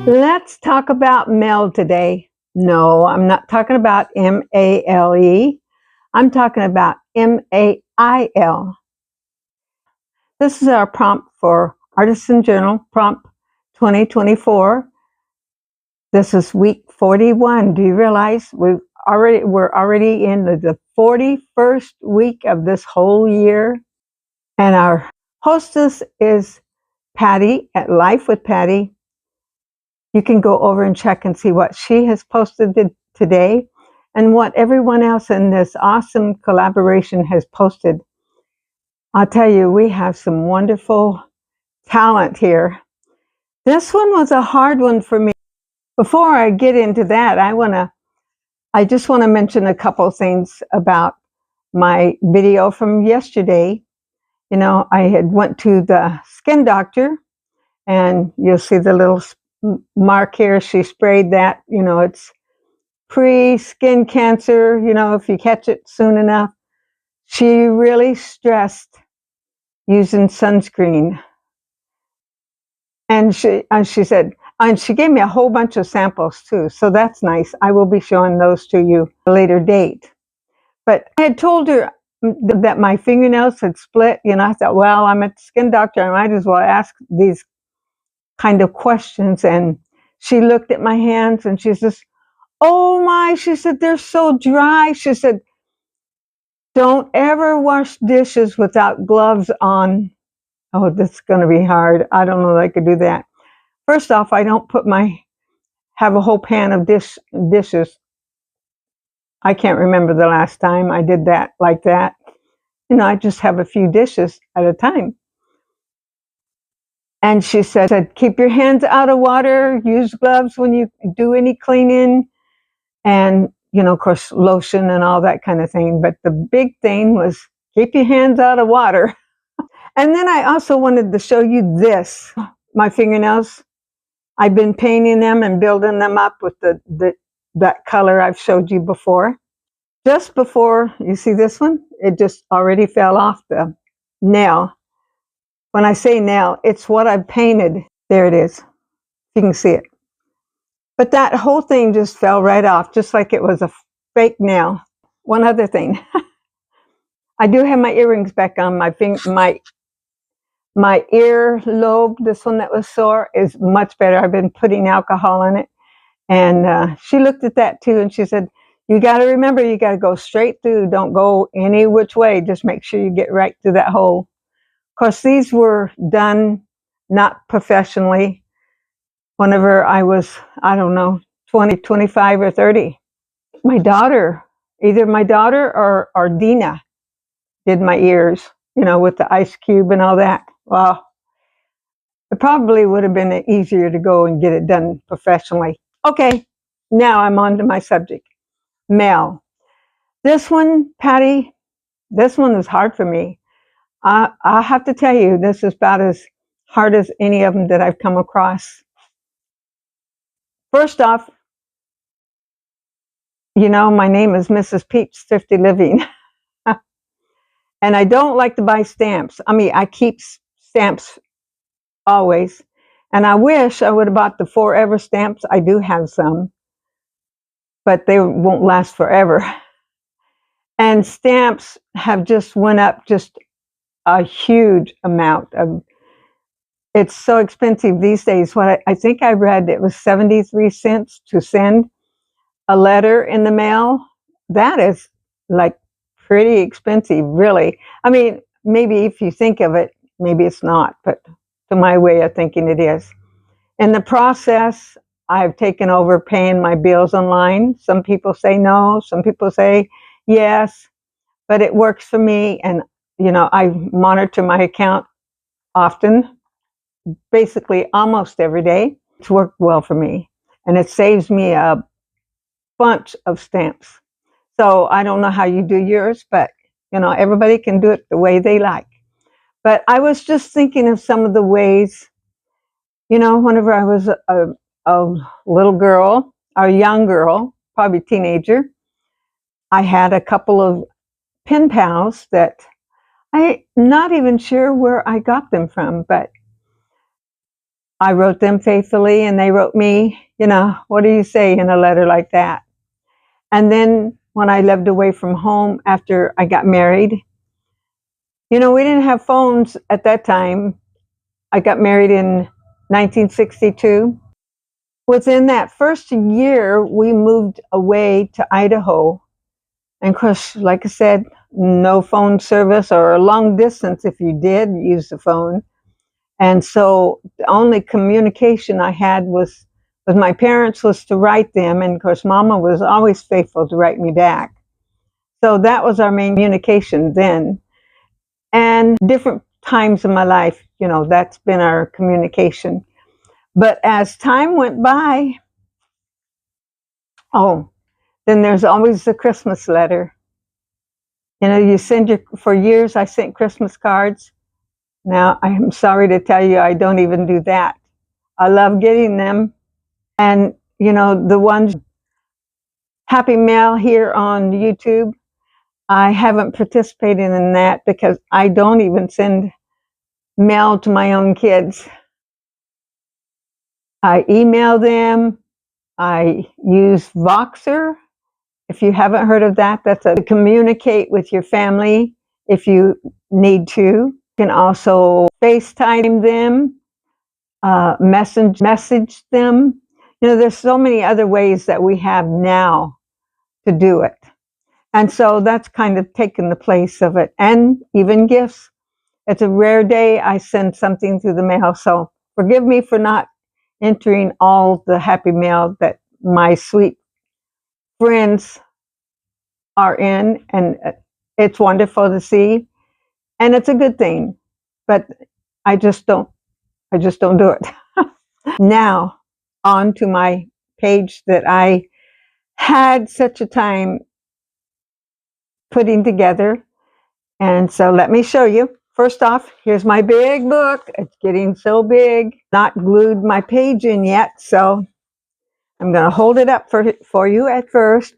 Let's talk about Mel today. No, I'm not talking about M-A-L-E. I'm talking about M-A-I-L. This is our prompt for Artisan Journal, prompt 2024. This is week 41. Do you realize we're already in the 41st week of this whole year? And our hostess is Patty at Life with Patty. You can go over and check and see what she has posted today and what everyone else in this awesome collaboration has posted. I'll tell you, we have some wonderful talent here. This one was a hard one for me. Before I get into that, I just want to mention a couple things about my video from yesterday. You know, I had went to the skin doctor, and you'll see the little mark here. She sprayed that. You know, it's pre-skin cancer, you know, if you catch it soon enough. She really stressed using sunscreen. And she said, and she gave me a whole bunch of samples too. So that's nice. I will be showing those to you at a later date. But I had told her that my fingernails had split. You know, I thought, well, I'm a skin doctor. I might as well ask these kind of questions. And she looked at my hands and she says, oh my, she said, they're so dry. She said, don't ever wash dishes without gloves on. Oh, this is going to be hard. I don't know that I could do that. First off, I don't have a whole pan of dishes. I can't remember the last time I did that like that. You know, I just have a few dishes at a time. And she said, keep your hands out of water, use gloves when you do any cleaning, and, you know, of course, lotion and all that kind of thing. But the big thing was keep your hands out of water. And then I also wanted to show you this, my fingernails. I've been painting them and building them up with that color I've showed you before. Just before, you see this one? It just already fell off the nail. When I say nail, it's what I've painted. There it is. You can see it. But that whole thing just fell right off, just like it was a fake nail. One other thing. I do have my earrings back on. My ear lobe, this one that was sore, is much better. I've been putting alcohol in it. And she looked at that too, and she said, you got to remember, you got to go straight through. Don't go any which way. Just make sure you get right through that hole. Of course, these were done not professionally whenever I was, I don't know, 20, 25, or 30. My daughter, either my daughter or Dina did my ears, you know, with the ice cube and all that. Well, it probably would have been easier to go and get it done professionally. Okay, now I'm on to my subject. Mel. This one, Patty, this one was hard for me. I have to tell you, this is about as hard as any of them that I've come across. First off, you know, my name is Mrs. Peeps Thrifty Living. And I don't like to buy stamps. I mean, I keep stamps always. And I wish I would have bought the Forever stamps. I do have some, but they won't last forever. And stamps have just went up just a huge amount. It's so expensive these days. What I think I read, it was 73 cents to send a letter in the mail. That is like pretty expensive, really. I mean, maybe if you think of it, maybe it's not, but to my way of thinking, it is. In the process, I've taken over paying my bills online. Some people say no, some people say yes, but it works for me. And, you know, I monitor my account often, basically almost every day. It's worked well for me, and it saves me a bunch of stamps. So I don't know how you do yours, but, you know, everybody can do it the way they like. But I was just thinking of some of the ways, you know, whenever I was a little girl, or a young girl, probably teenager, I had a couple of pen pals that I'm not even sure where I got them from, but I wrote them faithfully, and they wrote me, what do you say in a letter like that? And then when I lived away from home after I got married, we didn't have phones at that time. I got married in 1962. Within that first year, we moved away to Idaho. And of course, like I said, no phone service, or long distance if you did use the phone. And so the only communication I had with my parents was to write them. And of course, Mama was always faithful to write me back. So that was our main communication then. And different times in my life, that's been our communication. But as time went by, then there's always the Christmas letter. You send for years I sent Christmas cards. Now, I'm sorry to tell you, I don't even do that. I love getting them. And, the ones, Happy Mail here on YouTube, I haven't participated in that because I don't even send mail to my own kids. I email them. I use Voxer. If you haven't heard of that, that's to communicate with your family if you need to. You can also FaceTime them, message them. There's so many other ways that we have now to do it. And so that's kind of taken the place of it. And even gifts. It's a rare day I send something through the mail. So forgive me for not entering all the happy mail that my sweet friends are in. And it's wonderful to see. And it's a good thing. But I just don't do it. Now, on to my page that I had such a time putting together. And so let me show you. First off, here's my big book. It's getting so big. Not glued my page in yet, so I'm going to hold it up for you at first.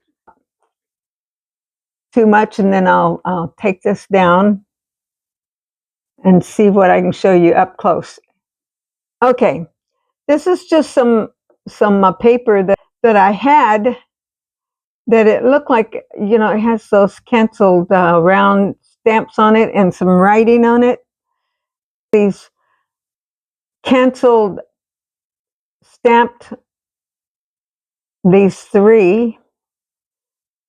Too much, and then I'll take this down and see what I can show you up close. Okay, this is just some paper that I had that it looked like, it has those canceled round stamps on it and some writing on it. These canceled stamped, these three,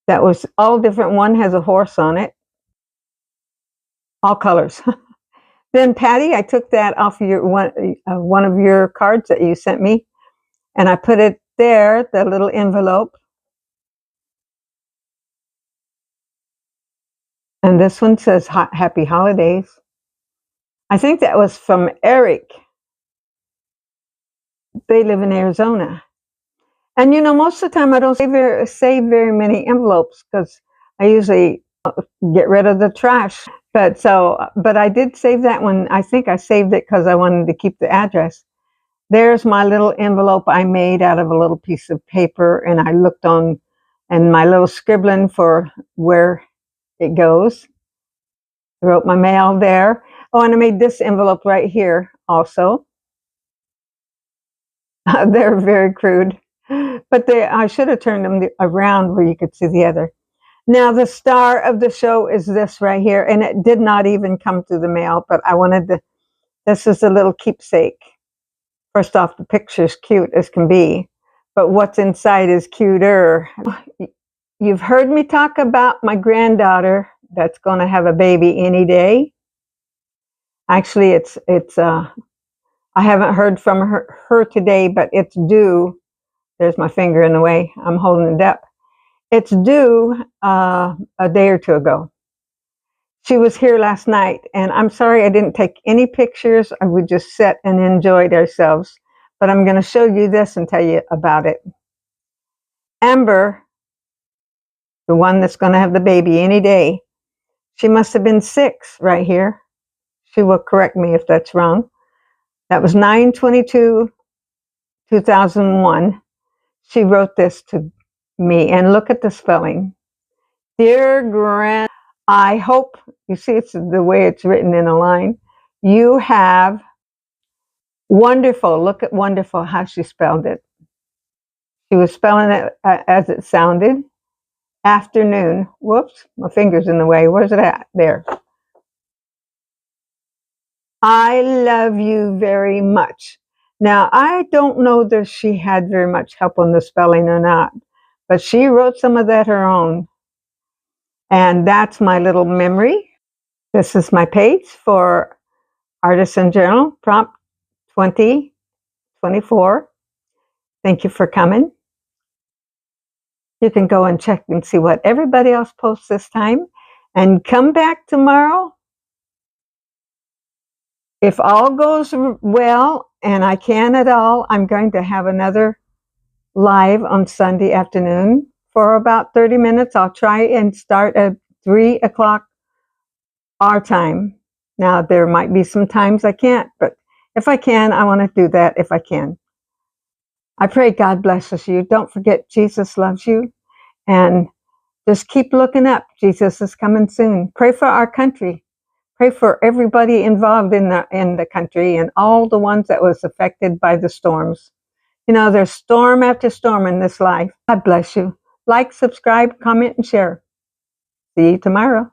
that was all different. One has a horse on it, all colors. Then Patty, I took that off your one of your cards that you sent me, and I put it there, the little envelope. And this one says Happy Holidays. I think that was from Eric. They live in Arizona. And most of the time I don't save very many envelopes because I usually get rid of the trash. But I did save that one. I think I saved it because I wanted to keep the address. There's my little envelope I made out of a little piece of paper, and I looked on, and my little scribbling for where it goes. I wrote my mail there. Oh, and I made this envelope right here also. They're very crude, but I should have turned them around where you could see the other. Now, the star of the show is this right here, and it did not even come through the mail, but I wanted this is a little keepsake. First off, the picture's cute as can be, but what's inside is cuter. You've heard me talk about my granddaughter that's going to have a baby any day. Actually, I haven't heard from her today, but it's due. There's my finger in the way. I'm holding it up. It's due a day or two ago. She was here last night, and I'm sorry I didn't take any pictures. We just sat and enjoyed ourselves. But I'm going to show you this and tell you about it. Amber, the one that's going to have the baby any day, she must have been 6 right here. She will correct me if that's wrong. That was 9/22/2001. She wrote this to me, and look at the spelling. Dear Grand, I hope, you see it's the way it's written in a line, you have Wonderful. Look at wonderful how she spelled it. She was spelling it as it sounded. Afternoon. Whoops, my finger's in the way. Where's it at? There. I love you very much. Now, I don't know that she had very much help on the spelling or not, but she wrote some of that her own. And that's my little memory. This is my page for Artisan Journal, prompt 2024. Thank you for coming. You can go and check and see what everybody else posts this time, and come back tomorrow. If all goes well, and I can at all, I'm going to have another live on Sunday afternoon for about 30 minutes. I'll try and start at 3 o'clock our time. Now, there might be some times I can't, but if I can, I want to do that if I can. I pray God blesses you. Don't forget Jesus loves you, and just keep looking up. Jesus is coming soon. Pray for our country. Pray for everybody involved in the country and all the ones that was affected by the storms. You know, there's storm after storm in this life. God bless you. Like, subscribe, comment, and share. See you tomorrow.